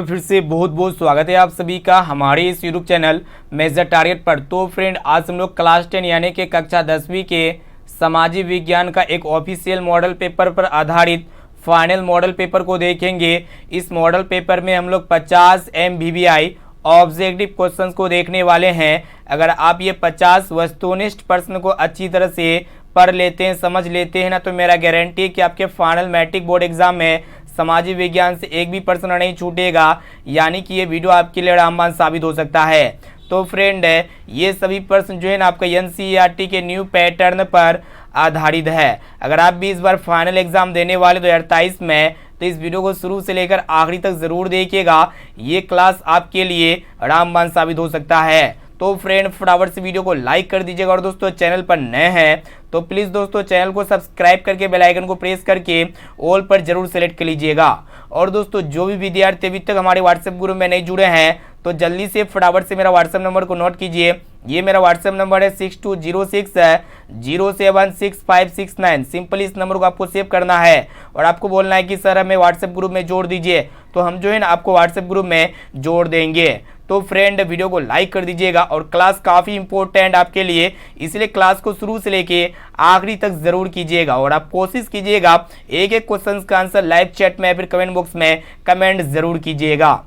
तो फिर से बहुत बहुत स्वागत है आप सभी का हमारे इस यूट्यूब चैनल मेजर टारगेट पर। तो फ्रेंड, आज हम लोग क्लास 10 यानी कि कक्षा 10वीं के सामाजिक विज्ञान का एक ऑफिशियल मॉडल पेपर पर आधारित फाइनल मॉडल पेपर को देखेंगे। इस मॉडल पेपर में हम लोग 50 MBBI ऑब्जेक्टिव क्वेश्चंस को देखने वाले हैं। अगर आप ये 50 वस्तुनिष्ठ प्रश्न को अच्छी तरह से पढ़ लेते हैं, समझ लेते हैं ना, तो मेरा गारंटी है कि आपके फाइनल मैट्रिक बोर्ड एग्जाम में सामाजिक विज्ञान से एक भी प्रश्न नहीं छूटेगा। यानी कि ये वीडियो आपके लिए रामबाण साबित हो सकता है। तो फ्रेंड, ये सभी प्रश्न जो है ना आपका NCERT के न्यू पैटर्न पर आधारित है। अगर आप भी इस बार फाइनल एग्जाम देने वाले 2023 में, तो इस वीडियो को शुरू से लेकर आखिरी तक जरूर देखिएगा। ये क्लास आपके लिए रामबाण साबित हो सकता है। तो फ्रेंड, फटाफट से वीडियो को लाइक कर दीजिएगा और दोस्तों चैनल पर नए हैं तो प्लीज़ दोस्तों चैनल को सब्सक्राइब करके बेल आइकन को प्रेस करके ऑल पर जरूर सेलेक्ट कर लीजिएगा। और दोस्तों जो भी विद्यार्थी अभी तक हमारे व्हाट्सएप ग्रुप में नहीं जुड़े हैं तो जल्दी से फटाफट से मेरा व्हाट्सएप नंबर को नोट कीजिए। ये मेरा व्हाट्सएप नंबर है 6206076569। सिंपली इस नंबर को आपको सेव करना है और आपको बोलना है कि सर हमें व्हाट्सएप ग्रुप में जोड़ दीजिए, तो हम जो है ना आपको व्हाट्सएप ग्रुप में जोड़ देंगे। तो फ्रेंड, वीडियो को लाइक कर दीजिएगा और क्लास काफ़ी इंपॉर्टेंट आपके लिए, इसलिए क्लास को शुरू से लेके आखिरी तक जरूर कीजिएगा। और आप कोशिश कीजिएगा एक एक क्वेश्चन का आंसर लाइव चैट में या फिर कमेंट बॉक्स में कमेंट जरूर कीजिएगा।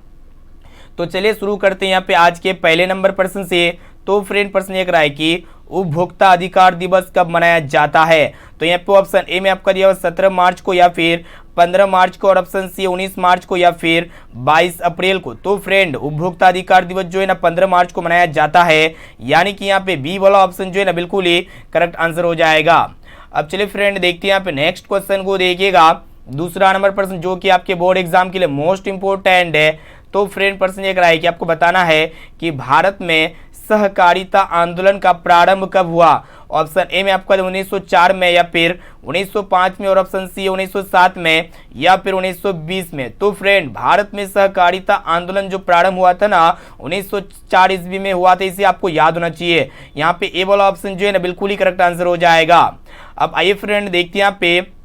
तो चलिए शुरू करते हैं यहाँ पे आज के पहले नंबर प्रश्न से। तो फ्रेंड, प्रश्न एक रहा है कि उपभोक्ता अधिकार दिवस कब मनाया जाता है। तो यहाँ पे ऑप्शन ए में आपका दिया हुआ 17 मार्च को या फिर 15 मार्च को, और ऑप्शन सी 19 मार्च को या फिर 22 अप्रैल को। तो फ्रेंड, उपभोक्ता अधिकार दिवस जो है ना 15 मार्च को मनाया जाता है। यानी कि यहाँ पे बी वाला ऑप्शन जो है ना बिल्कुल ही करेक्ट आंसर हो जाएगा। अब चलिए फ्रेंड देखते हैं यहाँ पे नेक्स्ट क्वेश्चन को देखिएगा। दूसरा नंबर प्रश्न जो कि आपके बोर्ड एग्जाम के लिए मोस्ट इंपोर्टेंट है। तो फ्रेंड, प्रश्न एक रहा है कि आपको बताना है कि भारत में सहकारिता आंदोलन का प्रारंभ कब हुआ। ऑप्शन ए में आपका 1904 में या फिर 1905 में, और ऑप्शन सी 1907 में या फिर 1920 में। तो फ्रेंड, भारत में सहकारिता आंदोलन जो प्रारंभ हुआ था ना 1904 ईस्वी में हुआ था, इसे आपको याद होना चाहिए। यहाँ पे ए वाला ऑप्शन जो है ना बिल्कुल ही करेक्ट आंसर हो जाएगा। अब आइए फ्रेंड देखते हैं यहाँ पे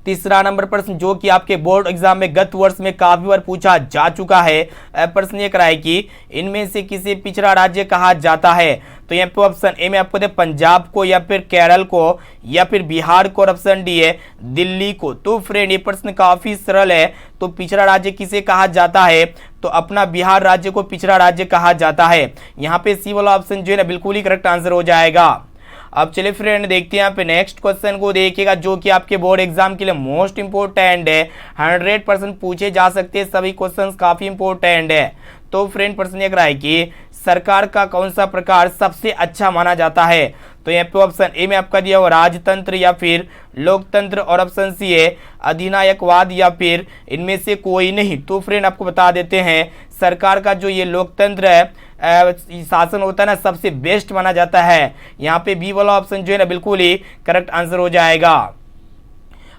तीसरा नंबर प्रश्न जो कि आपके बोर्ड एग्जाम में गत वर्ष में काफी बार पूछा जा चुका है। प्रश्न ये कराए कि इनमें से किसे पिछड़ा राज्य कहा जाता है। तो यहाँ पे ऑप्शन ए में आपको दे पंजाब को या फिर केरल को या फिर बिहार को, और ऑप्शन डी है दिल्ली को। तो फ्रेंड, ये प्रश्न काफी सरल है। तो पिछड़ा राज्य किसे कहा जाता है, तो अपना बिहार राज्य को पिछड़ा राज्य कहा जाता है। यहाँ पे सी वाला ऑप्शन जो है ना बिल्कुल ही करेक्ट आंसर हो जाएगा। अब चलिए फ्रेंड देखते हैं यहाँ पे नेक्स्ट क्वेश्चन को देखिएगा जो कि आपके बोर्ड एग्जाम के लिए मोस्ट इंपोर्टेंट है। 100% पूछे जा सकते हैं, सभी क्वेश्चंस काफी इंपोर्टेंट है। तो फ्रेंड, प्रश्न एक रहा है कि सरकार का कौन सा प्रकार सबसे अच्छा माना जाता है। तो यहाँ पे ऑप्शन ए में आपका दिया हुआ राजतंत्र या फिर लोकतंत्र, और ऑप्शन सी है अधिनायकवाद या फिर इनमें से कोई नहीं। तो फ्रेंड, आपको बता देते हैं सरकार का जो ये लोकतंत्र है शासन होता है ना सबसे बेस्ट माना जाता है। यहाँ पे बी वाला ऑप्शन जो है ना बिल्कुल ही करेक्ट आंसर हो जाएगा।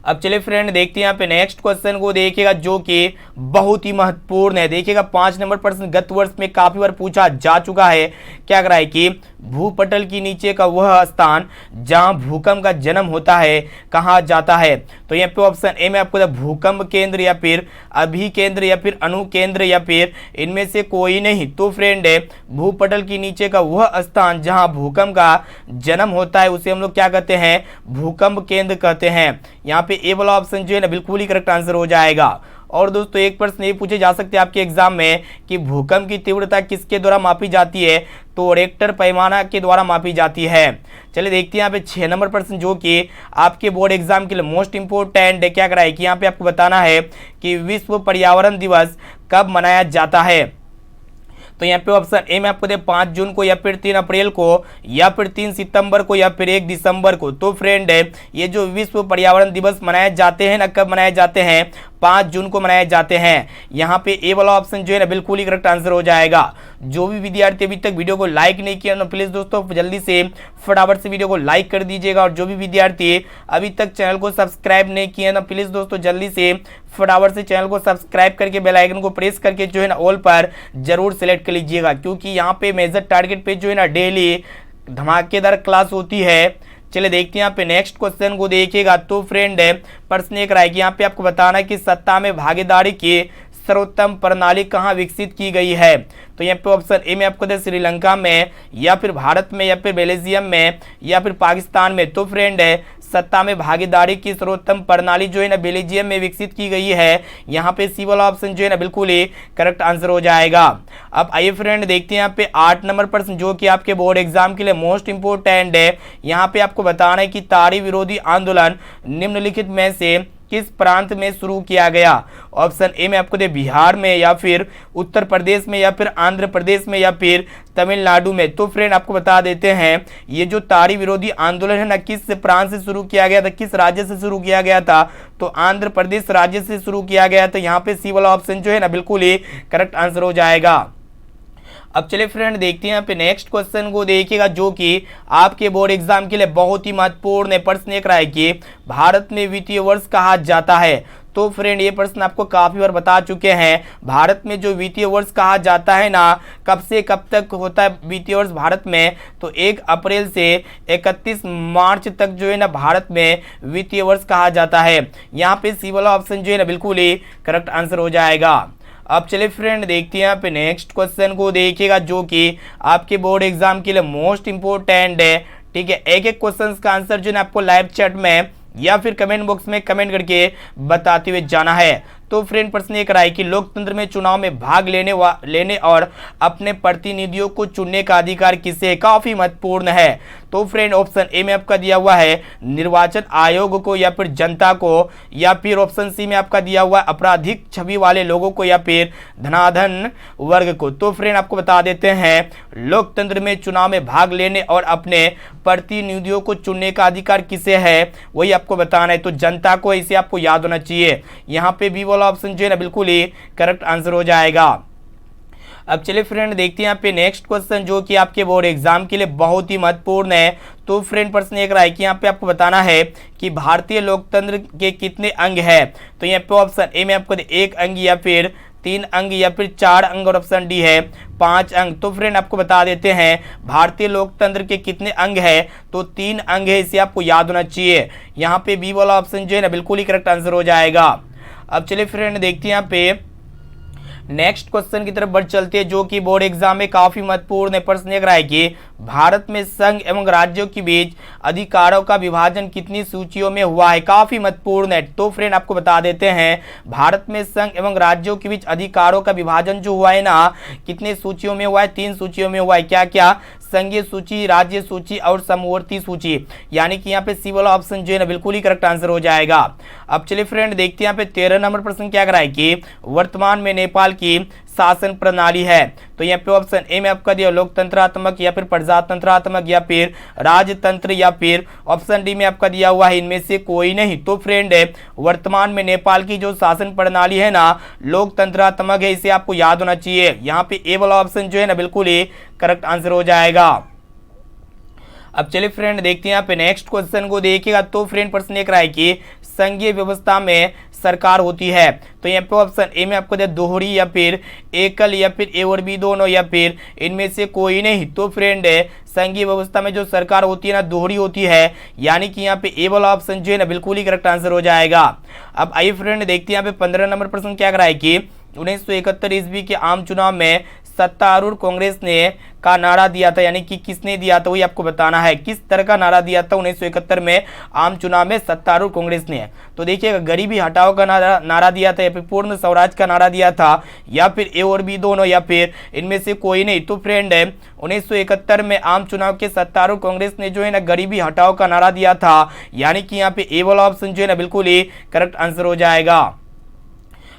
अब चलिए फ्रेंड देखते हैं यहाँ पे नेक्स्ट क्वेश्चन को देखिएगा जो कि बहुत ही महत्वपूर्ण है। देखिएगा 5 नंबर प्रश्न गत वर्ष में काफी बार पूछा जा चुका है। क्या करा है कि भूपटल के नीचे का वह स्थान जहां भूकंप का जन्म होता है कहा जाता है। तो यहाँ पे ऑप्शन ए में आपको भूकंप केंद्र या फिर अभी केंद्र या फिर अणु केंद्र या फिर इनमें से कोई नहीं। तो फ्रेंड, भूपटल के नीचे का वह स्थान जहां भूकंप का जन्म होता है उसे हम लोग क्या कहते हैं, भूकंप केंद्र कहते हैं। यहाँ पे ए वाला ऑप्शन जो है ना बिल्कुल ही करेक्ट आंसर हो जाएगा। और दोस्तों एक प्रश्न ये पूछे जा सकते हैं आपके एग्जाम में कि भूकंप की तीव्रता किसके द्वारा मापी जाती है। तो रेक्टर पैमाना के द्वारा मापी जाती है। चलिए देखते हैं यहाँ पे 6 नंबर प्रश्न जो कि आपके बोर्ड एग्जाम के लिए मोस्ट इंपोर्टेंट है। क्या कराए कि यहाँ पे आपको बताना है कि विश्व पर्यावरण दिवस कब मनाया जाता है। तो यहाँ पे ऑप्शन ए में आपको दे 5 जून को या फिर 3 अप्रैल को या फिर 3 सितंबर को या फिर 1 दिसंबर को। तो फ्रेंड, ये जो विश्व पर्यावरण दिवस मनाए जाते हैं ना, कब मनाए जाते हैं, 5 जून को मनाए जाते हैं। यहाँ पे ए वाला ऑप्शन जो है ना बिल्कुल ही करेक्ट आंसर हो जाएगा। जो भी विद्यार्थी अभी तक वीडियो को लाइक नहीं किया ना, प्लीज दोस्तों जल्दी से फटाफट से वीडियो को लाइक कर दीजिएगा। और जो भी विद्यार्थी अभी तक चैनल को सब्सक्राइब नहीं किया ना, प्लीज दोस्तों जल्दी से फटाफट से चैनल को सब्सक्राइब करके बेल आइकन को प्रेस करके जो है ना ऑल पर जरूर सेलेक्ट कर लीजिएगा, क्योंकि यहाँ पे मेजर टारगेट पे जो है ना डेली धमाकेदार क्लास होती है। चलिए देखते हैं यहाँ पे नेक्स्ट क्वेश्चन को देखिएगा। तो फ्रेंड, प्रश्न एक रहा है कि यहाँ पे आपको बताना है कि सत्ता में भागीदारी के सर्वोत्तम प्रणाली कहाँ विकसित की गई है? तो यहाँ पे ऑप्शन ए में आपको दे श्रीलंका में, या फिर भारत में, या फिर बेल्जियम में, या फिर पाकिस्तान में। तो फ्रेंड सत्ता में भागीदारी की सर्वोत्तम प्रणाली जो है ना बेल्जियम में विकसित की गई है। यहाँ पे सी वाला ऑप्शन जो है ना बिल्कुल ही करेक्ट आंसर हो जाएगा। अब आइए फ्रेंड देखते हैं यहाँ पे 8 नंबर प्रश्न जो कि आपके बोर्ड एग्जाम के लिए मोस्ट इंपोर्टेंट है। यहाँ पे आपको बताना है कि ताड़ी विरोधी आंदोलन निम्नलिखित में से किस प्रांत में शुरू किया गया? ऑप्शन ए में आपको दे बिहार में, या फिर उत्तर प्रदेश में, या फिर आंध्र प्रदेश में, या फिर तमिलनाडु में। तो फ्रेंड आपको बता देते हैं ये जो ताड़ी विरोधी आंदोलन है ना किस प्रांत से शुरू किया गया था, किस राज्य से शुरू किया गया था? तो आंध्र प्रदेश राज्य से शुरू किया गया। तो यहाँ पे सी वाला ऑप्शन जो है ना बिल्कुल ही करेक्ट आंसर हो जाएगा। अब चलिए फ्रेंड देखते हैं यहाँ पे नेक्स्ट क्वेश्चन को देखिएगा जो कि आपके बोर्ड एग्जाम के लिए बहुत ही महत्वपूर्ण है। प्रश्न एक रहा है कि भारत में वित्तीय वर्ष कहा जाता है। तो फ्रेंड ये प्रश्न आपको काफी बार बता चुके हैं। भारत में जो वित्तीय वर्ष कहा जाता है ना कब से कब तक होता है वित्तीय वर्ष भारत में? तो 1 अप्रैल से 31 मार्च तक जो है ना भारत में वित्तीय वर्ष कहा जाता है। यहाँ पे सी वाला ऑप्शन जो है ना बिल्कुल ही करेक्ट आंसर हो जाएगा। अब चलिए फ्रेंड देखते हैं यहाँ पे नेक्स्ट क्वेश्चन को देखिएगा जो कि आपके बोर्ड एग्जाम के लिए मोस्ट इंपोर्टेंट है। ठीक है, एक एक क्वेश्चन का आंसर जो है आपको लाइव चैट में या फिर कमेंट बॉक्स में कमेंट करके बताते हुए जाना है। तो फ्रेंड प्रश्न एक रहा है कि लोकतंत्र में चुनाव में भाग लेने और अपने प्रतिनिधियों को चुनने का अधिकार किसे? काफी महत्वपूर्ण है। तो फ्रेंड ऑप्शन ए में आपका दिया हुआ है निर्वाचन आयोग को, या फिर जनता को, या फिर ऑप्शन सी में आपका दिया हुआ है आपराधिक छवि वाले लोगों को, या फिर धनाधन वर्ग को। तो फ्रेंड आपको बता देते हैं लोकतंत्र में चुनाव में भाग लेने और अपने प्रतिनिधियों को चुनने का अधिकार किसे है वही आपको बताना है। तो जनता को, इसे आपको याद होना चाहिए। यहाँ पे भी वाला ऑप्शन जो है ना बिल्कुल ही करेक्ट आंसर हो जाएगा। अब चलिए फ्रेंड देखते हैं यहाँ पे नेक्स्ट क्वेश्चन जो कि आपके बोर्ड एग्जाम के लिए बहुत ही महत्वपूर्ण है। तो फ्रेंड प्रश्न एक रहा है कि यहाँ पे आपको बताना है कि भारतीय लोकतंत्र के कितने अंग है? तो यहाँ पे ऑप्शन ए में आपको 1 अंग, या फिर 3 अंग, या फिर 4 अंग, और ऑप्शन डी है 5 अंग। तो फ्रेंड आपको बता देते हैं भारतीय लोकतंत्र के कितने अंग है? तो 3 अंग है, इसे आपको याद होना चाहिए। यहाँ पे बी वाला ऑप्शन जो है ना बिल्कुल ही करेक्ट आंसर हो जाएगा। अब चलिए फ्रेंड देखते हैं यहाँ पे नेक्स्ट क्वेश्चन की तरफ बढ़ चलते हैं जो कि बोर्ड एग्जाम में काफी महत्वपूर्ण है। प्रश्न एक रहा है कि भारत में संघ एवं राज्यों के बीच अधिकारों का विभाजन कितनी सूचियों में हुआ है? काफी महत्वपूर्ण है। तो फ्रेंड आपको बता देते हैं भारत में संघ एवं राज्यों के बीच अधिकारों का विभाजन जो हुआ है ना कितने सूचियों में हुआ है? 3 सूचियों में हुआ है। क्या क्या? संघीय सूची, राज्य सूची और समवर्ती सूची। यानी कि यहाँ पे सी वाला ऑप्शन जो है ना बिल्कुल ही करेक्ट आंसर हो जाएगा। अब चलिए फ्रेंड देखते हैं यहाँ पे 13 नंबर प्रश्न क्या कराए कि वर्तमान में नेपाल की शासन प्रणाली है। तो यहाँ पे ऑप्शन ए में आपका दिया लोकतंत्रात्मक, या फिर प्रजातंत्रात्मक, या फिर राजतंत्र, या फिर ऑप्शन डी में आपका दिया हुआ है इनमें से कोई नहीं। तो फ्रेंड वर्तमान में नेपाल की जो शासन प्रणाली है ना लोकतंत्रात्मक है, इसे आपको याद होना चाहिए। यहाँ पे ए वाला ऑप्शन जो है ना बिल्कुल ही करेक्ट आंसर हो जाएगा। अब चलिए फ्रेंड देखते हैं यहाँ पे नेक्स्ट क्वेश्चन को देखिएगा। तो फ्रेंड प्रश्न एक रहा है कि संघीय व्यवस्था में सरकार होती है। तो यहाँ पे ऑप्शन ए में आपको दोहरी, या फिर एकल, या फिर ए और बी दोनों, या फिर इनमें से कोई नहीं। तो फ्रेंड संघीय व्यवस्था में जो सरकार होती है ना दोहरी होती है। यानी कि यहाँ पे ए वाला ऑप्शन जो है ना बिल्कुल ही करेक्ट आंसर हो जाएगा। अब आइए फ्रेंड देखते हैं यहाँ पे 15 नंबर प्रश्न क्या कराए कि 1971 ईस्वी के आम चुनाव में सत्तारूढ़ कांग्रेस ने का नारा दिया था। यानी कि किसने दिया था वही आपको बताना है। किस तरह का नारा दिया था 1971 में आम चुनाव में सत्तारूढ़ कांग्रेस ने? तो देखिएगा गरीबी हटाओ का नारा दिया था, या फिर पूर्ण स्वराज का नारा दिया था, या फिर ए और बी दोनों, या फिर इनमें से कोई नहीं। तो फ्रेंड 1971 में आम चुनाव के सत्तारूढ़ कांग्रेस ने जो है ना गरीबी हटाओ का नारा दिया था। यानी कि यहाँ पे ए वाला ऑप्शन जो है ना बिल्कुल ही करेक्ट आंसर हो जाएगा।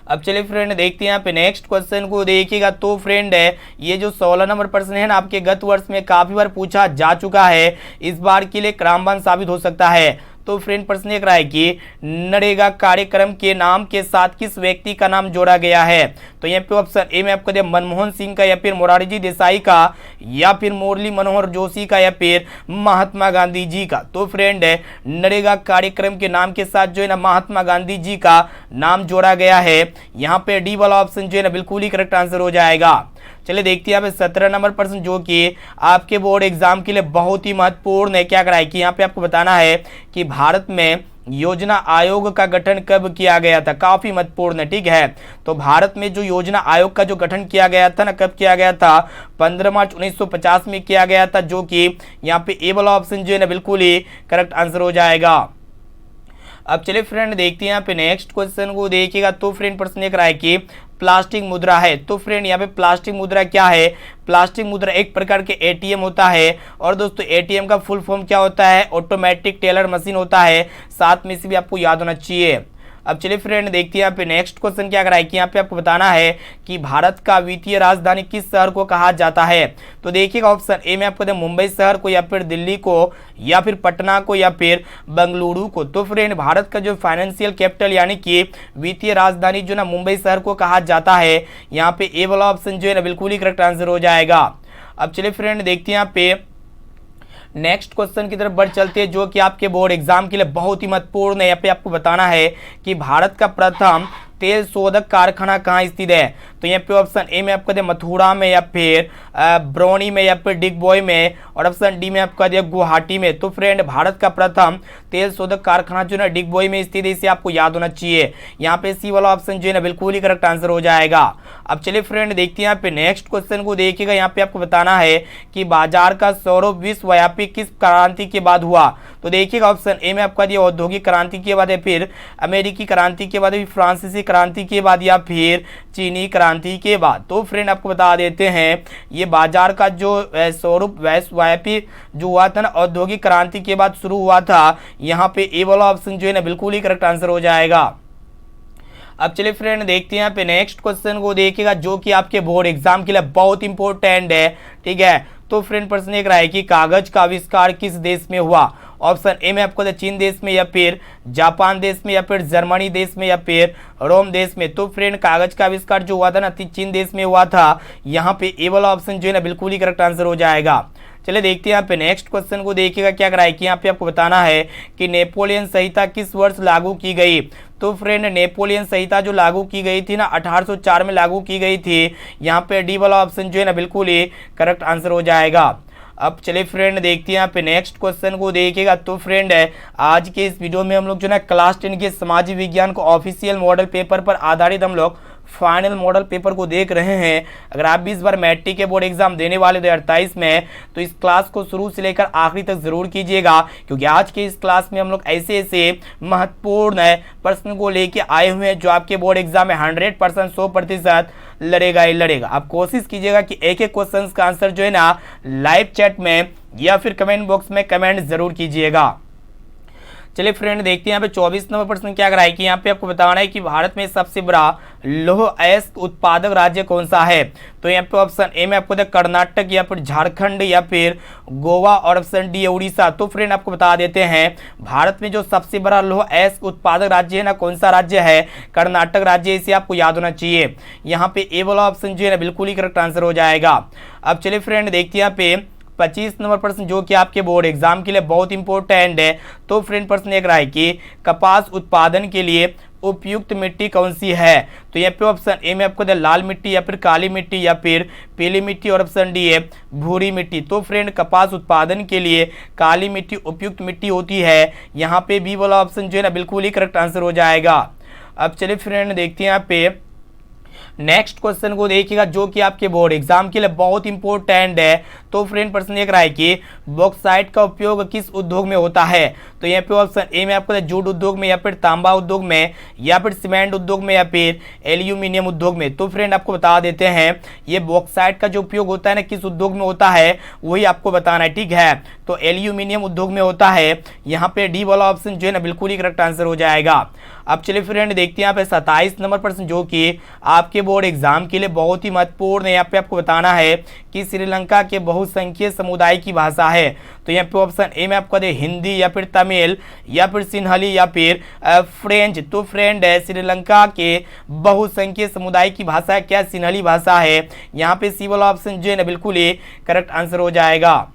अब चलिए फ्रेंड देखते हैं यहाँ पे नेक्स्ट क्वेश्चन को देखिएगा। तो फ्रेंड ये जो 16 नंबर प्रश्न है ना आपके गत वर्ष में काफी बार पूछा जा चुका है, इस बार के लिए रामबाण साबित हो सकता है। तो फ्रेंड प्रश्न एक रहा है कि नरेगा कार्यक्रम के नाम के साथ किस व्यक्ति का नाम जोड़ा गया है? तो यहाँ पे ऑप्शन ए में आपको दिया मनमोहन सिंह का, या फिर मोरारजी देसाई का, या फिर मुरली मनोहर जोशी का, या फिर महात्मा गांधी जी का। तो फ्रेंड नरेगा कार्यक्रम के नाम के साथ जो है ना महात्मा गांधी जी का नाम जोड़ा गया है। यहाँ पे डी वाला ऑप्शन जो है ना बिल्कुल ही करेक्ट आंसर हो जाएगा। चलिए देखते हैं यहाँ पे 17 नंबर प्रश्न जो कि आपके बोर्ड एग्जाम के लिए बहुत ही महत्वपूर्ण है। क्या कराए कि यहाँ पे आपको बताना है कि भारत में योजना आयोग का गठन कब किया गया था? काफी महत्वपूर्ण है, ठीक है। तो भारत में जो योजना आयोग का जो गठन किया गया था ना, कब किया गया था? 15 मार्च 1950 में किया गया था, जो कि यहाँ पे ए वाला ऑप्शन जो है ना बिल्कुल ही करेक्ट आंसर हो जाएगा। अब चलिए फ्रेंड देखते हैं यहाँ पे नेक्स्ट क्वेश्चन को देखिएगा। तो फ्रेंड प्रश्न एक रहा है कि प्लास्टिक मुद्रा है। तो फ्रेंड यहाँ पे प्लास्टिक मुद्रा क्या है? प्लास्टिक मुद्रा एक प्रकार के एटीएम होता है। और दोस्तों एटीएम का फुल फॉर्म क्या होता है? ऑटोमेटिक टेलर मशीन होता है। साथ में से भी आपको याद होना चाहिए। अब चलिए फ्रेंड देखते हैं यहाँ पे नेक्स्ट क्वेश्चन क्या कराए कि यहाँ पे आपको बताना है कि भारत का वित्तीय राजधानी किस शहर को कहा जाता है। तो देखिएगा ऑप्शन ए में आपको मुंबई शहर को, या फिर दिल्ली को, या फिर पटना को, या फिर बेंगलुरु को। तो फ्रेंड भारत का जो फाइनेंशियल कैपिटल यानी कि वित्तीय राजधानी जो ना मुंबई शहर को कहा जाता है। यहाँ पे ए वाला ऑप्शन जो है ना बिल्कुल ही करेक्ट आंसर हो जाएगा। अब चलिए फ्रेंड देखते हैं यहाँ पे नेक्स्ट क्वेश्चन की तरफ बढ़ चलते हैं, जो कि आपके बोर्ड एग्जाम के लिए बहुत ही महत्वपूर्ण है। यहाँ पे आपको बताना है कि भारत का प्रथम तेल शोधक कारखाना कहाँ स्थित है। तो यहाँ पे ऑप्शन ए में आपको दे मथुरा में, या फिर ब्रौनी में, या फिर डिगबोई में, और ऑप्शन डी में आपका दिया गुवाहाटी में। तो फ्रेंड भारत का प्रथम तेल शोधक कारखाना जो है डिगबोई में स्थित है, इसे आपको याद होना चाहिए। यहाँ पे सी वाला ऑप्शन जो है ना बिल्कुल ही करेक्ट आंसर हो जाएगा। अब चलिए फ्रेंड देखते हैं यहाँ पे नेक्स्ट क्वेश्चन को देखिएगा। यहाँ पे आपको बताना है कि बाजार का स्वरूप विश्वव्यापी किस क्रांति के बाद हुआ। तो देखिएगा ऑप्शन ए में आपका दिया औद्योगिक क्रांति के बाद, या फिर अमेरिकी क्रांति के बाद, या फिर फ्रांसीसी क्रांति के बाद, या फिर चीनी क्रांति के बाद। तो फ्रेंड आपको बता देते हैं ये बाजार का जो स्वरूप वैश्वव्यापी जो हुआ था ना औद्योगिक क्रांति के बाद शुरू हुआ था। यहाँ पे ए वाला ऑप्शन जो है ना बिल्कुल ही करेक्ट आंसर हो जाएगा। अब चलिए फ्रेंड देखते हैं यहाँ पे नेक्स्ट क्वेश्चन को देखिएगा, जो कि आपके बोर्ड एग्जाम के लिए बहुत इंपॉर्टेंट है, ठीक है। तो फ्रेंड प्रश्न एक रहा है कि कागज का आविष्कार किस देश में हुआ। ऑप्शन ए में आपको चीन देश में, या फिर जापान देश में, या फिर जर्मनी देश में, या फिर रोम देश में। तो फ्रेंड कागज का आविष्कार जो हुआ था ना चीन देश में हुआ था। यहाँ पे ए वाला ऑप्शन जो है ना बिल्कुल ही करेक्ट आंसर हो जाएगा। चलिए देखते हैं यहाँ पे नेक्स्ट क्वेश्चन को देखिएगा क्या कराए कि यहाँ पे आपको बताना है कि नेपोलियन संहिता किस वर्ष लागू की गई। तो फ्रेंड नेपोलियन संहिता जो लागू की गई थी ना 1804 में लागू की गई थी। यहाँ पे डी वाला ऑप्शन जो है ना बिल्कुल ही करेक्ट आंसर हो जाएगा। अब चलिए फ्रेंड देखते हैं यहाँ पे नेक्स्ट क्वेश्चन को देखिएगा। तो फ्रेंड है आज के इस वीडियो में हम लोग जो ना क्लास 10 के सामाजिक विज्ञान को ऑफिशियल मॉडल पेपर पर आधारित हम लोग फाइनल मॉडल पेपर को देख रहे हैं। अगर आप भी इस बार मैट्रिक के बोर्ड एग्जाम देने वाले 2028 में, तो इस क्लास को शुरू से लेकर आखिरी तक जरूर कीजिएगा, क्योंकि आज के इस क्लास में हम लोग ऐसे ऐसे महत्वपूर्ण प्रश्न को लेके आए हुए हैं जो आपके बोर्ड एग्जाम में 100% 100% लड़ेगा ही लड़ेगा। आप कोशिश कीजिएगा कि एक एक क्वेश्चन का आंसर जो है ना लाइव चैट में या फिर कमेंट बॉक्स में कमेंट जरूर कीजिएगा। चलिए फ्रेंड देखते हैं यहाँ पे 24 नंबर प्रश्न क्या कराए कि यहाँ पे आपको बताना है कि भारत में सबसे बड़ा लौह अयस्क उत्पादक राज्य कौन सा है। तो यहाँ पे ऑप्शन ए में आपको कर्नाटक, या फिर झारखंड, या फिर गोवा, और ऑप्शन डी उड़ीसा। तो फ्रेंड आपको बता देते हैं भारत में जो सबसे बड़ा लौह अयस्क उत्पादक राज्य है ना कौन सा राज्य है? कर्नाटक राज्य, इसे आपको याद होना चाहिए। यहाँ पे ए वाला ऑप्शन जो है ना बिल्कुल ही करेक्ट आंसर हो जाएगा। अब चलिए फ्रेंड देखते हैं यहाँ पे 25 नंबर प्रश्न, जो कि आपके बोर्ड एग्जाम के लिए बहुत इंपॉर्टेंट है। तो फ्रेंड प्रश्न एक रहा है कि कपास उत्पादन के लिए उपयुक्त मिट्टी कौन सी है। तो यहाँ पे ऑप्शन ए में आपको लाल मिट्टी, या फिर काली मिट्टी, या फिर पीली मिट्टी, और ऑप्शन डी है भूरी मिट्टी। तो फ्रेंड कपास उत्पादन के लिए काली मिट्टी उपयुक्त मिट्टी होती है। यहाँ पे बी वाला ऑप्शन जो है ना बिल्कुल ही करेक्ट आंसर हो जाएगा। अब चलिए फ्रेंड देखते हैं यहाँ पे नेक्स्ट क्वेश्चन को देखिएगा, जो कि आपके बोर्ड एग्जाम के लिए बहुत इंपॉर्टेंट है। तो फ्रेंड प्रश्न एक रहा है कि बॉक्साइट का उपयोग किस उद्योग में होता है। तो यहाँ पे ऑप्शन ए में आपको जूट उद्योग में, या फिर तांबा उद्योग में, या फिर सीमेंट उद्योग में, या फिर एल्यूमिनियम उद्योग में। तो फ्रेंड आपको बता देते हैं ये बॉक्साइट का जो उपयोग होता है ना किस उद्योग में होता है वही आपको बताना है, ठीक है। तो एल्यूमिनियम उद्योग में होता है। यहाँ पे डी वाला ऑप्शन जो है ना बिल्कुल ही करेक्ट आंसर हो जाएगा। अब चलिए फ्रेंड देखते हैं यहाँ पे 27 नंबर प्रश्न, जो कि आपके बोर्ड एग्जाम के लिए बहुत ही महत्वपूर्ण है। यहाँ पे आपको बताना है कि श्रीलंका के बहुसंख्यक समुदाय की भाषा है। तो यहाँ पे ऑप्शन ए में आपको दे हिंदी, या फिर तमिल, या फिर सिन्हली, या फिर फ्रेंच। तो फ्रेंड है श्रीलंका के बहुसंख्यक समुदाय की भाषा क्या? सिन्हली भाषा है। यहाँ पे सी वाला ऑप्शन जो है ना बिल्कुल ही करेक्ट आंसर हो जाएगा।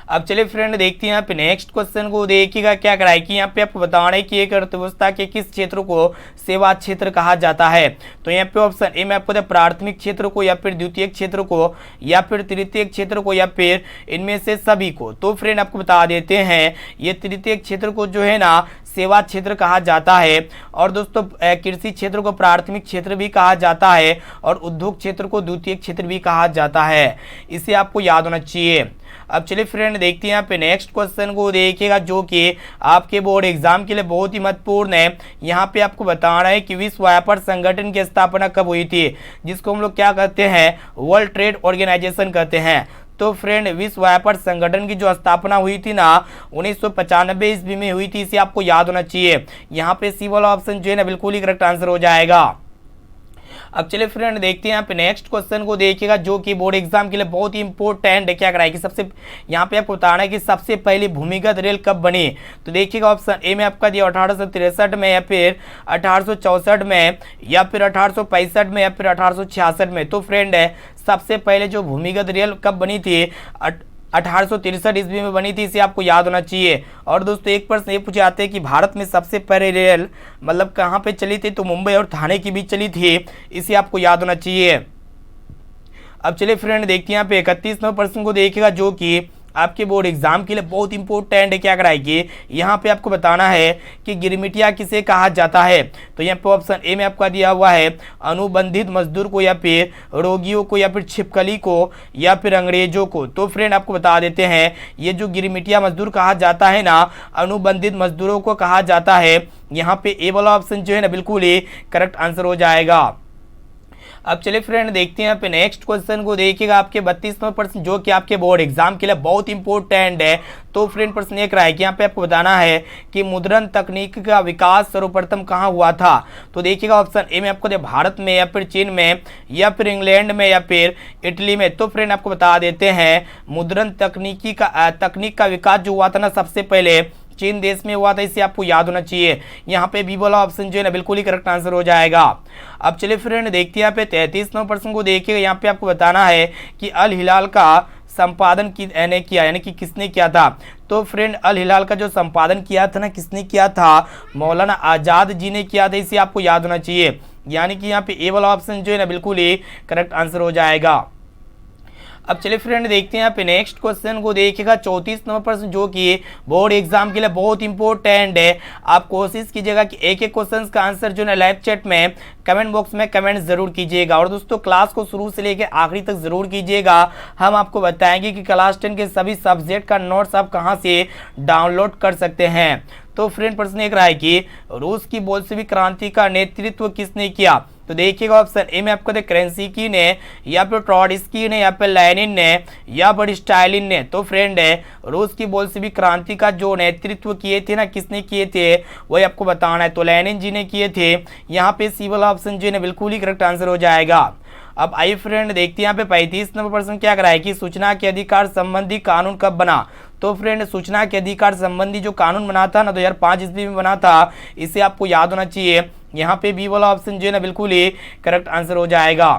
अब चलिए फ्रेंड देखते हैं यहाँ पे नेक्स्ट क्वेश्चन को देखिएगा क्या कराए कि यहाँ पे आपको बताना है कि एक अर्थव्यवस्था के किस क्षेत्र को सेवा क्षेत्र कहा जाता है। तो यहाँ पे ऑप्शन ए में आपको प्राथमिक क्षेत्र को, या फिर द्वितीय क्षेत्र को, या फिर तृतीय क्षेत्र को, या फिर इनमें से सभी को। तो फ्रेंड आपको बता देते हैं ये तृतीय क्षेत्र को जो है ना सेवा क्षेत्र कहा जाता है, और दोस्तों कृषि क्षेत्र को प्राथमिक क्षेत्र भी कहा जाता है, और उद्योग क्षेत्र को द्वितीयक क्षेत्र भी कहा जाता है। इसे आपको याद होना चाहिए। अब चलिए फ्रेंड देखते हैं यहाँ पे नेक्स्ट क्वेश्चन को देखिएगा, जो कि आपके बोर्ड एग्जाम के लिए बहुत ही महत्वपूर्ण है। यहाँ पे आपको बताना है कि विश्व व्यापार संगठन की स्थापना कब हुई थी, जिसको हम लोग क्या कहते हैं, वर्ल्ड ट्रेड ऑर्गेनाइजेशन कहते हैं। तो फ्रेंड विश्व व्यापार संगठन की जो स्थापना हुई थी ना 1995 ईस्वी में हुई थी, इसे आपको याद होना चाहिए। यहाँ पे सी वाला ऑप्शन जो है ना बिल्कुल ही करेक्ट आंसर हो जाएगा। अब चलिए फ्रेंड देखते हैं यहाँ पे नेक्स्ट क्वेश्चन को देखिएगा, जो कि बोर्ड एग्जाम के लिए बहुत ही इंपॉर्टेंट है। क्या कराएगी सबसे, यहाँ पे आपको बताना है कि सबसे पहली भूमिगत रेल कब बनी। तो देखिएगा ऑप्शन ए में आपका दिया 1863 में, या फिर 1864 में, या फिर 1865 में, या फिर 1866 में। तो फ्रेंड सबसे पहले जो भूमिगत रेल कब बनी थी, 1863 ईस्वी में बनी थी, इसे आपको याद होना चाहिए। और दोस्तों एक प्रश्न ये पूछे जाते हैं कि भारत में सबसे पहले रेल मतलब कहाँ पे चली थी, तो मुंबई और थाने के बीच चली थी, इसे आपको याद होना चाहिए। अब चलिए फ्रेंड देखते हैं यहाँ पे 31 नंबर प्रश्न को देखिएगा, जो कि आपके बोर्ड एग्जाम के लिए बहुत इंपॉर्टेंट है। क्या कराएगी, यहाँ पे आपको बताना है कि गिरमिटिया किसे कहा जाता है। तो यहाँ पे ऑप्शन ए में आपका दिया हुआ है अनुबंधित मजदूर को, या फिर रोगियों को, या फिर छिपकली को, या फिर अंग्रेजों को। तो फ्रेंड आपको बता देते हैं ये जो गिरमिटिया मजदूर कहा जाता है ना, अनुबंधित मजदूरों को कहा जाता है। यहाँ पे ए वाला ऑप्शन जो है ना बिल्कुल ही करेक्ट आंसर हो जाएगा। अब चलिए फ्रेंड देखते हैं यहाँ पे नेक्स्ट क्वेश्चन को देखिएगा, आपके 32 नंबर प्रश्न, जो कि आपके बोर्ड एग्जाम के लिए बहुत इंपॉर्टेंट है। तो फ्रेंड प्रश्न एक रहा है कि यहाँ पे आपको बताना है कि मुद्रण तकनीक का विकास सर्वप्रथम कहाँ हुआ था। तो देखिएगा ऑप्शन ए में आपको दे भारत में, या फिर चीन में, या फिर इंग्लैंड में, या फिर इटली में। तो फ्रेंड आपको बता देते हैं मुद्रण तकनीक का विकास जो हुआ था ना सबसे पहले चीन देश में हुआ था, इसे आपको याद होना चाहिए। यहाँ पे बी वाला ऑप्शन जो है ना बिल्कुल ही करेक्ट आंसर हो जाएगा। अब चलिए फ्रेंड देखते हैं यहाँ पे 33 नंबर प्रश्न को देखिएगा, यहाँ पे आपको बताना है कि अल हिलाल का संपादन किया, यानी कि किसने किया था। तो फ्रेंड अल हिलाल का जो संपादन किया था ना, किसने किया था, मौलाना आजाद जी ने किया था, इसे आपको याद होना चाहिए। यानी कि यहाँ पे ए वाला ऑप्शन जो है ना बिल्कुल ही करेक्ट आंसर हो जाएगा। अब चलिए फ्रेंड देखते हैं यहाँ पे नेक्स्ट क्वेश्चन को देखिएगा, 34 नंबर प्रश्न, जो कि बोर्ड एग्जाम के लिए बहुत इंपॉर्टेंट है। आप कोशिश कीजिएगा कि एक एक क्वेश्चन का आंसर जो है लाइव चैट में कमेंट बॉक्स में कमेंट जरूर कीजिएगा, और दोस्तों क्लास को शुरू से लेकर आखिरी तक जरूर कीजिएगा। हम आपको बताएंगे कि क्लास 10 के सभी सब्जेक्ट का नोट्स आप कहाँ से डाउनलोड कर सकते हैं। तो फ्रेंड प्रश्न एक रहा है कि रूस की बोल्शेविक क्रांति का नेतृत्व किसने किया। तो देखिएगा ऑप्शन ए में आपको दे केरेंस्की ने, या फिर ट्रॉट्स्की ने, या फिर लेनिन ने, या फिर स्टालिन ने। तो फ्रेंड रूस की बोल्शेविक क्रांति का जो नेतृत्व किए थे ना, किसने किए थे, वही आपको बताना है। तो लेनिन जी ने किए थे। यहाँ पे सी वाला ऑप्शन जो है बिल्कुल ही करेक्ट आंसर हो जाएगा। अब आइए फ्रेंड देखते हैं यहाँ पे 35 नंबर प्रश्न क्या कराए कि सूचना के अधिकार संबंधी कानून कब बना। तो फ्रेंड सूचना के अधिकार संबंधी जो कानून बना था ना 2005 ईस्वी में बना था, इसे आपको याद होना चाहिए। यहाँ पे बी वाला ऑप्शन जो है ना बिल्कुल ही करेक्ट आंसर हो जाएगा।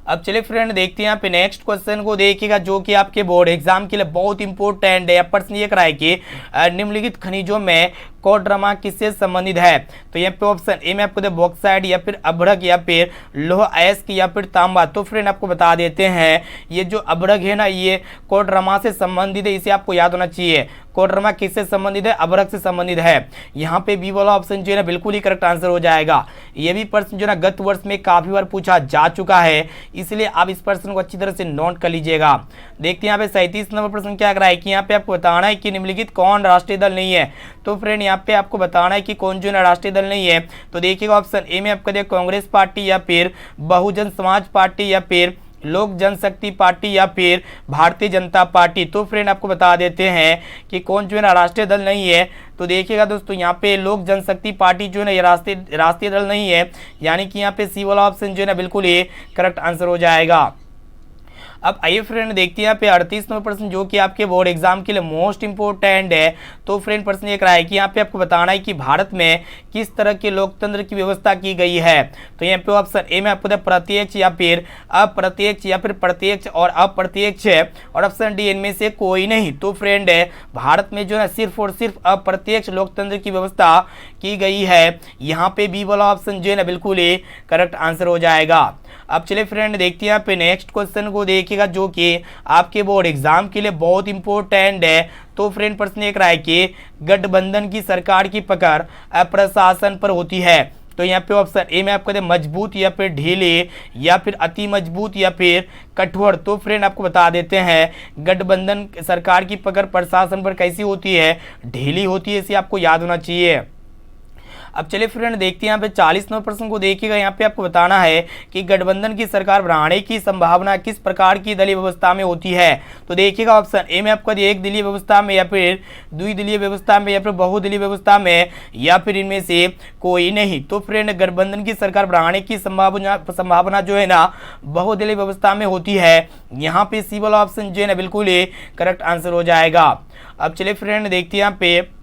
अब चलिए फ्रेंड देखते हैं यहाँ पे नेक्स्ट क्वेश्चन को देखिएगा, जो कि आपके बोर्ड एग्जाम के लिए बहुत इंपॉर्टेंट है। प्रश्न ये कराए कि निम्नलिखित खनिजों में कोडरमा किससे संबंधित है। तो यहाँ पे ऑप्शन ए में आपको दे बॉक्साइट, या फिर अभ्रक, या फिर लोह अयस्क, या फिर तांबा। तो फ्रेंड आपको बता देते हैं ये जो अभ्रक है ना, ये कोडरमा से संबंधित है, इसे आपको याद होना चाहिए। कोडरमा किससे संबंधित है, अभ्रक से संबंधित है। यहाँ पे बी वाला ऑप्शन जो है ना बिल्कुल ही करेक्ट आंसर हो जाएगा। ये भी प्रश्न जो है ना गत वर्ष में काफी बार पूछा जा चुका है, इसलिए आप इस प्रश्न को अच्छी तरह से नोट कर लीजिएगा। देखते हैं यहाँ पे 37 नंबर प्रश्न क्या कराए कि यहाँ पे आपको बताना है कि निम्नलिखित कौन राष्ट्रीय दल नहीं है। तो फ्रेंड यहाँ पे आपको बताना है कि कौन जो है राष्ट्रीय दल नहीं है। तो देखिएगा ऑप्शन ए में आपका देखिए कांग्रेस पार्टी, या फिर बहुजन समाज पार्टी, या फिर लोक जनशक्ति पार्टी, या फिर भारतीय जनता पार्टी। तो फ्रेंड आपको बता देते हैं कि कौन जो है ना राष्ट्रीय दल नहीं है। तो देखिएगा दोस्तों यहाँ पे लोक जनशक्ति पार्टी जो है ना ये राष्ट्रीय दल नहीं है, यानी कि यहाँ पे सी वाला ऑप्शन जो है ना बिल्कुल ही करेक्ट आंसर हो जाएगा। अब आइए फ्रेंड देखते हैं यहाँ पे 38 नंबर प्रश्न, जो कि आपके बोर्ड एग्जाम के लिए मोस्ट इंपोर्टेंट है। तो फ्रेंड प्रश्न ये है कि यहाँ पे आपको बताना है कि भारत में किस तरह के लोकतंत्र की व्यवस्था की गई है। तो यहाँ पे ऑप्शन ए में आपको प्रत्यक्ष, या फिर अप्रत्यक्ष, या फिर प्रत्यक्ष और अप्रत्यक्ष है, और ऑप्शन डी इनमें से कोई नहीं। तो फ्रेंड भारत में जो है सिर्फ और सिर्फ अप्रत्यक्ष लोकतंत्र की व्यवस्था की गई है। यहाँ पे बी वाला ऑप्शन जो है ना बिल्कुल ही करेक्ट आंसर हो जाएगा। अब चलिए फ्रेंड देखते हैं यहाँ पे नेक्स्ट क्वेश्चन को देखिएगा, जो कि आपके बोर्ड एग्जाम के लिए बहुत इंपॉर्टेंट है। तो फ्रेंड प्रश्न एक रहा है कि गठबंधन की सरकार की पकड़ प्रशासन पर होती है। तो यहाँ पे ऑप्शन ए में आपको मजबूत या फिर ढीले या फिर अति मजबूत या फिर कठोर। तो फ्रेंड आपको बता देते हैं गठबंधन सरकार की पकड़ प्रशासन पर कैसी होती है, ढीली होती है, इसे आपको याद होना चाहिए। अब चलिए फ्रेंड देखते हैं यहाँ पे 40 नंबर प्रश्न को देखिएगा। यहाँ पे आपको बताना है कि गठबंधन की सरकार बनाने की संभावना किस प्रकार की दलीय व्यवस्था में होती है। तो देखिएगा ऑप्शन ए में आपको एक दलीय व्यवस्था में या फिर द्विदलीय व्यवस्था में या फिर बहुदलीय व्यवस्था में या फिर इनमें से कोई नहीं। तो फ्रेंड गठबंधन की सरकार बनाने की संभावना जो है ना बहुदलीय व्यवस्था में होती है। यहाँ पे सी वाला ऑप्शन जो है ना बिल्कुल ही करेक्ट आंसर हो जाएगा। अब चलिए फ्रेंड देखते हैं यहाँ पे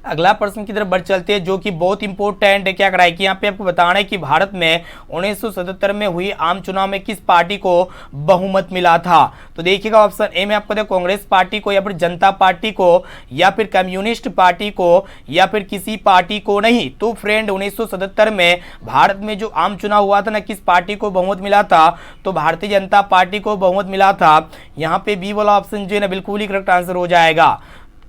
अगला प्रश्न की तरफ बढ़ चलते हैं, जो कि बहुत इंपॉर्टेंट है। क्या करा है कि यहाँ पे आपको बताना है कि भारत में 1977 में हुई आम चुनाव में किस पार्टी को बहुमत मिला था। तो देखिएगा ऑप्शन ए में आपको कांग्रेस पार्टी को या फिर जनता पार्टी को या फिर कम्युनिस्ट पार्टी को या फिर किसी पार्टी को नहीं। तो फ्रेंड 1977 में भारत में जो आम चुनाव हुआ था ना, किस पार्टी को बहुमत मिला था, तो भारतीय जनता पार्टी को बहुमत मिला था। यहाँ पे बी वाला ऑप्शन जो है ना बिल्कुल ही करेक्ट आंसर हो जाएगा।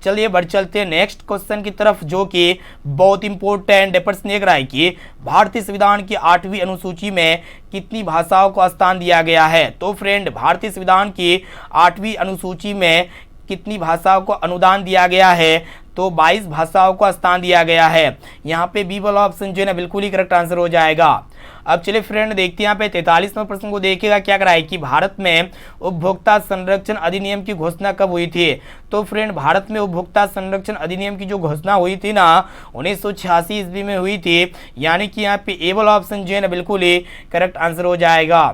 चलिए बढ़ चलते हैं नेक्स्ट क्वेश्चन की तरफ, जो कि बहुत इंपॉर्टेंट है। प्रश्न एक रहा है कि भारतीय संविधान की 8वीं अनुसूची में कितनी भाषाओं को स्थान दिया गया है। तो फ्रेंड भारतीय संविधान की 8वीं अनुसूची में कितनी भाषाओं को अनुदान दिया गया है, तो 22 भाषाओं को स्थान दिया गया है। यहाँ पे बी वाला ऑप्शन जो है ना बिल्कुल ही करेक्ट आंसर हो जाएगा। अब चलिए फ्रेंड देखते हैं यहाँ पे 43 नंबर प्रश्न को देखिएगा। क्या करा है कि भारत में उपभोक्ता संरक्षण अधिनियम की घोषणा कब हुई थी। तो फ्रेंड भारत में उपभोक्ता संरक्षण अधिनियम की जो घोषणा हुई थी ना 1986 ईस्वी में हुई थी। यानी कि यहाँ पे ए वाला ऑप्शन जो है ना बिल्कुल ही करेक्ट आंसर हो जाएगा।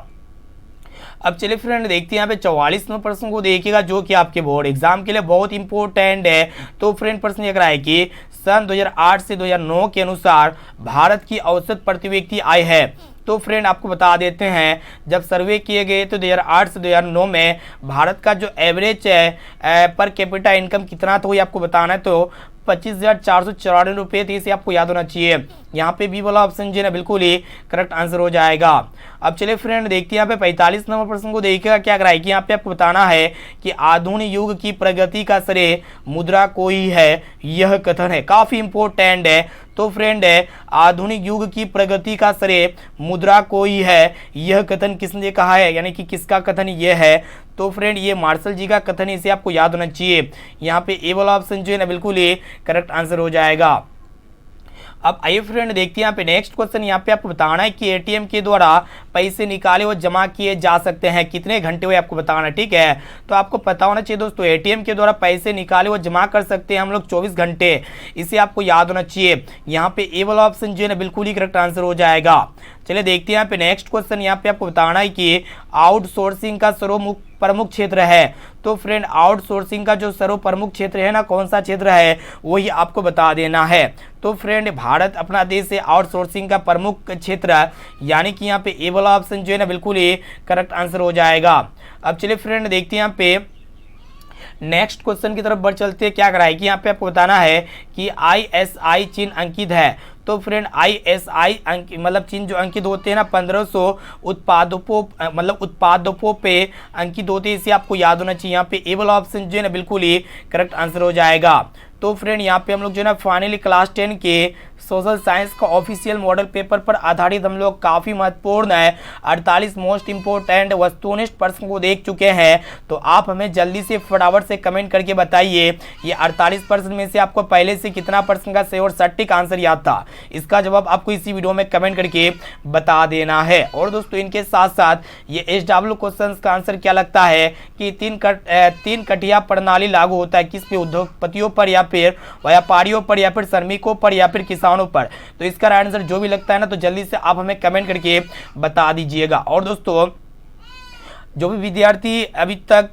अब चलिए फ्रेंड देखते हैं यहाँ पे 44 नंबर प्रश्न को देखिएगा, जो कि आपके बोर्ड एग्जाम के लिए बहुत इंपॉर्टेंट है। तो फ्रेंड प्रश्न ये रहा है कि सन 2008 से 2009 के अनुसार भारत की औसत प्रति व्यक्ति आय है। तो फ्रेंड आपको बता देते हैं जब सर्वे किए गए तो 2008 से 2009 में भारत का जो एवरेज है पर कैपिटा इनकम कितना था, वो आपको बताना है। तो 25,494 रुपये थी, इसे आपको याद होना चाहिए। यहाँ पे बी वाला ऑप्शन जो है ना बिल्कुल ही करेक्ट आंसर हो जाएगा। अब चलिए फ्रेंड देखते हैं यहाँ पे 45 नंबर प्रश्न को देखिएगा। क्या कराए कि यहाँ पे आपको बताना है कि आधुनिक युग की प्रगति का श्रेय मुद्रा को ही है, यह कथन है। काफी इंपॉर्टेंट है। तो फ्रेंड है आधुनिक युग की प्रगति का श्रेय मुद्रा को ही है, यह कथन किसने कहा है, यानी कि किसका कथन ये है। तो फ्रेंड ये मार्शल जी का कथन, इसे आपको याद होना चाहिए। यहाँ पे ए वाला ऑप्शन जो है ना बिल्कुल ही करेक्ट आंसर हो जाएगा। अब आइए फ्रेंड देखते हैं यहाँ पे नेक्स्ट क्वेश्चन। यहाँ पे आपको बताना है कि एटीएम के द्वारा पैसे निकाले और जमा किए जा सकते हैं कितने घंटे हुए, आपको बताना, ठीक है। तो आपको पता होना चाहिए दोस्तों एटीएम के द्वारा पैसे निकाले और जमा कर सकते हैं हम लोग 24 घंटे, इसे आपको याद होना चाहिए। यहाँ पे ए वाला ऑप्शन जो है ना बिल्कुल ही करेक्ट आंसर हो जाएगा। चलिए देखते हैं यहाँ पे नेक्स्ट क्वेश्चन। यहाँ पे आपको बताना है कि आउटसोर्सिंग का प्रमुख क्षेत्र है। तो फ्रेंड आउटसोर्सिंग का जो सर्वप्रमुख क्षेत्र है ना, कौन सा क्षेत्र है, वही आपको बता देना है। तो फ्रेंड भारत अपना देश है आउटसोर्सिंग का प्रमुख क्षेत्र, यानी कि यहाँ पे ए वाला ऑप्शन जो है ना बिल्कुल ही करेक्ट आंसर हो जाएगा। अब चलिए फ्रेंड देखते हैं यहाँ पे नेक्स्ट क्वेश्चन की तरफ बढ़ चलते हैं। क्या कराए कि यहाँ पे आपको बताना है कि ISI चिन्ह अंकित है। तो फ्रेंड ISI मतलब चिन्ह जो अंकित होते हैं ना 1500 उत्पादों पे अंकित होते हैं, इसे आपको याद होना चाहिए। यहाँ पे ए वाला ऑप्शन जो है ना बिल्कुल ही करेक्ट आंसर हो जाएगा। तो फ्रेंड यहाँ पे हम लोग जो है ना फाइनली क्लास 10 के सोशल साइंस का ऑफिशियल मॉडल पेपर पर आधारित हम लोग काफ़ी महत्वपूर्ण है 48 मोस्ट इंपोर्टेंट वस्तुनिष्ठ प्रश्न को देख चुके हैं। तो आप हमें जल्दी से फटाफट से कमेंट करके बताइए ये 48 प्रश्न में से आपको पहले से कितना प्रश्न का सही और सटीक आंसर याद था। इसका जवाब आपको इसी वीडियो में कमेंट करके बता देना है। और दोस्तों इनके साथ साथ ये SW क्वेश्चन का आंसर क्या लगता है कि तीन कटिया प्रणाली लागू होता है किस पे, उद्योगपतियों पर या फिर व्यापारियों पर या फिर श्रमिकों पर या फिर किसानों पर। तो इसका आंसर जो भी लगता है ना, तो जल्दी से आप हमें कमेंट करके बता दीजिएगा। और दोस्तों जो भी विद्यार्थी अभी तक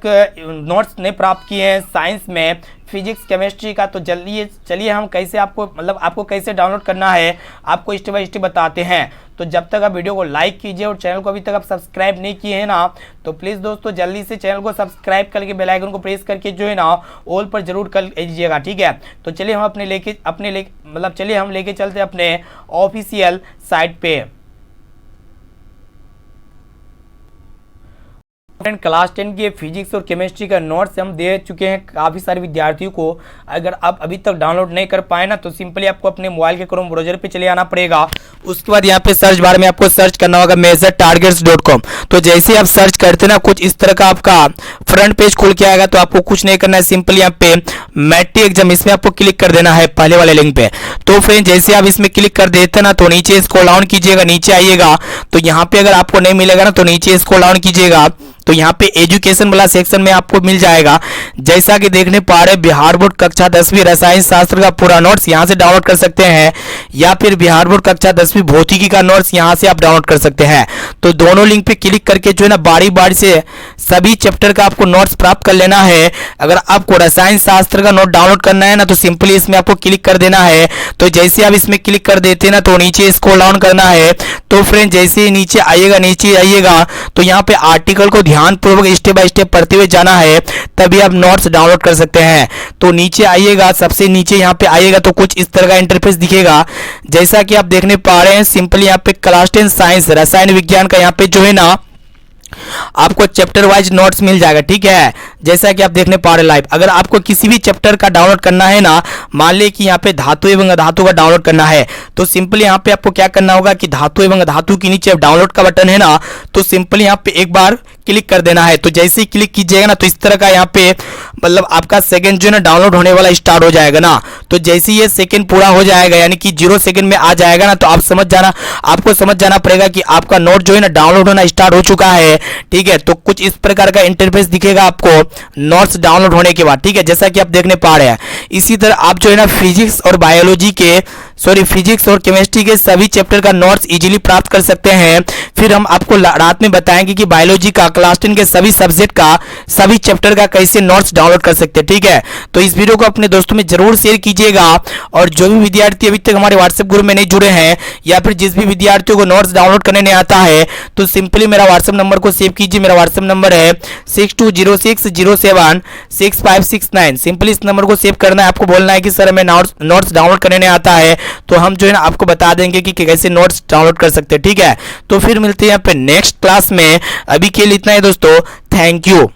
नोट्स नहीं प्राप्त किए हैं साइंस में फिजिक्स केमिस्ट्री का, तो जल्दी चलिए हम कैसे आपको कैसे डाउनलोड करना है आपको स्टेप बाय स्टेप बताते हैं। तो जब तक आप वीडियो को लाइक कीजिए और चैनल को अभी तक आप सब्सक्राइब नहीं किए हैं ना, तो प्लीज़ दोस्तों जल्दी से चैनल को सब्सक्राइब करके बेल आइकन को प्रेस करके जो है ना ऑल पर जरूर कर लीजिएगा, ठीक है। तो चलिए हम चलिए हम लेके चलते अपने ऑफिशियल साइट पे। फ्रेंड क्लास 10 के फिजिक्स और केमिस्ट्री का नोट्स हम दे चुके हैं काफ़ी सारे विद्यार्थियों को। अगर आप अभी तक डाउनलोड नहीं कर पाए ना तो सिंपली आपको अपने मोबाइल के क्रोम ब्राउज़र पे चले आना पड़ेगा। उसके बाद यहाँ पे सर्च बार में आपको सर्च करना होगा measuretargets.com। तो जैसे आप सर्च करते ना कुछ इस तरह का आपका फ्रंट पेज खुल के आएगा। तो आपको कुछ नहीं करना है, सिंपली यहाँ पे मैट्रिक एग्जाम इसमें आपको क्लिक कर देना है पहले वाले लिंक पे। तो फ्रेंड जैसे आप इसमें क्लिक कर देते ना तो नीचे स्क्रॉल डाउन कीजिएगा, नीचे आइएगा तो यहाँ पे अगर आपको नहीं मिलेगा ना तो नीचे स्क्रॉल डाउन कीजिएगा तो यहाँ पे एजुकेशन वाला सेक्शन में आपको मिल जाएगा। जैसा कि देखने पा रहे बिहार बोर्ड कक्षा 10वीं रसायन शास्त्र का पूरा नोट्स यहाँ से डाउनलोड कर सकते हैं, या फिर बिहार बोर्ड कक्षा 10वीं भौतिकी का नोट्स यहाँ से आप डाउनलोड कर सकते हैं। तो दोनों लिंक पे क्लिक करके जो है ना बारी बारी से सभी चैप्टर का आपको नोट्स प्राप्त कर लेना है। अगर आपको रसायन शास्त्र का नोट डाउनलोड करना है ना तो सिंपली इसमें आपको क्लिक कर देना है। तो जैसे आप इसमें क्लिक कर देते हैं ना तो नीचे स्क्रॉल डाउन करना है। तो फ्रेंड जैसे ही नीचे आइएगा तो यहाँ पे आर्टिकल को ध्यानपूर्वक स्टेप बाय स्टेप पढ़ते हुए जाना है, तभी आप नोट्स डाउनलोड कर सकते हैं। तो नीचे आइएगा, सबसे नीचे यहाँ पे आइएगा तो कुछ इस तरह का इंटरफेस दिखेगा जैसा कि आप देखने पा रहे हैं। सिंपली यहाँ पे क्लास 10 साइंस रसायन विज्ञान का यहाँ पे जो है ना आपको चैप्टर वाइज नोट्स मिल जाएगा, ठीक है। जैसा कि आप देखने पा रहे लाइव, अगर आपको किसी भी चैप्टर का डाउनलोड करना है ना, मान ले कि यहाँ पे धातु एवं अधातु का डाउनलोड करना है तो सिंपली यहाँ पे आपको क्या करना होगा कि धातु एवं अधातु के नीचे डाउनलोड का बटन है ना, तो सिंपली यहाँ पे एक बार क्लिक कर देना है। तो जैसे ही क्लिक कीजिएगा ना तो इस तरह का यहाँ पे मतलब आपका सेकंड जो है ना डाउनलोड होने वाला स्टार्ट हो जाएगा ना। तो जैसे ये सेकंड पूरा हो जाएगा यानी कि 0 सेकंड में आ जाएगा ना तो आप आपको समझ जाना पड़ेगा कि आपका नोट जो है ना डाउनलोड होना स्टार्ट हो चुका है, ठीक है। तो कुछ इस प्रकार का इंटरफेस दिखेगा आपको नोट्स डाउनलोड होने के बाद, ठीक है, जैसा कि आप देखने पा रहे हैं। इसी तरह आप जो है ना फिजिक्स और केमिस्ट्री के सभी चैप्टर का नोट्स इजीली प्राप्त कर सकते हैं। फिर हम आपको रात में बताएंगे कि बायोलॉजी का क्लास 10 के सभी सब्जेक्ट का सभी चैप्टर का कैसे नोट्स डाउनलोड कर सकते हैं, ठीक है। तो इस वीडियो को अपने दोस्तों में जरूर शेयर कीजिएगा। और जो भी विद्यार्थी अभी तक हमारे व्हाट्सएप ग्रुप में नहीं जुड़े हैं या फिर जिस भी विद्यार्थियों को नोट्स डाउनलोड करने नहीं आता है तो सिंपली मेरा व्हाट्सएप नंबर को सेव कीजिए। मेरा व्हाट्सएप नंबर है 6206076569। सिंपली इस नंबर को सेव करना है। आपको बोलना है कि सर हमें नोट्स डाउनलोड करने नहीं आता है, तो हम जो है ना आपको बता देंगे कि कैसे नोट्स डाउनलोड कर सकते हैं, ठीक है। तो फिर मिलते हैं यहाँ पे नेक्स्ट क्लास में। अभी के लिए इतना ही दोस्तों, थैंक यू।